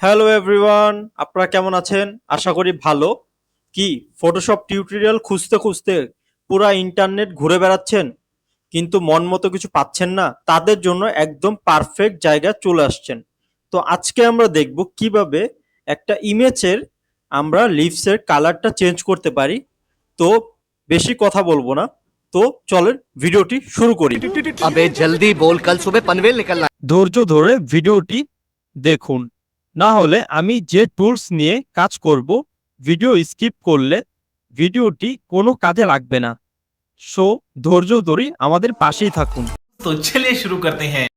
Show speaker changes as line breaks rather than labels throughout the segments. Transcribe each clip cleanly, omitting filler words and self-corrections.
Hello everyone, আপনারা কেমন আছেন? আশা করি ভালো। কি ফটোশপ টিউটোরিয়াল খুঁজতে খুঁজতে পুরা ইন্টারনেট ঘুরে বেড়াচ্ছেন কিন্তু মন মতো কিছু পাচ্ছেন না? তাদের জন্য একদম পারফেক্ট জায়গায় চলে আসছেন। তো আজকে আমরা দেখব কিভাবে একটা ইমেজের আমরা লিভসের কালারটা চেঞ্জ করতে পারি। তো বেশি কথা বলবো না, তো চলেন ভিডিওটি শুরু করি।
अबे जल्दी बोल, कल सुबह पनवेल निकलना।
ধৈর্য ধরে ভিডিওটি দেখুন, না হলে আমি যে টুলস নিয়ে কাজ করব ভিডিও স্কিপ করলে ভিডিওটি কোনো কাজে লাগবে না। সো ধৈর্য ধরে আমাদের পাশেই থাকুন।
तो चलिए शुरू करते हैं।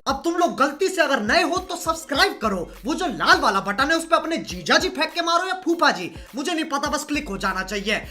अब तुम लोग गलती से अगर नए हो तो सब्सक्राइब करो, वो जो लाल वाला बटन है उस पे अपने जीजा जी फेंक के मारो या फूफा जी, मुझे नहीं पता, बस क्लिक हो जाना चाहिए।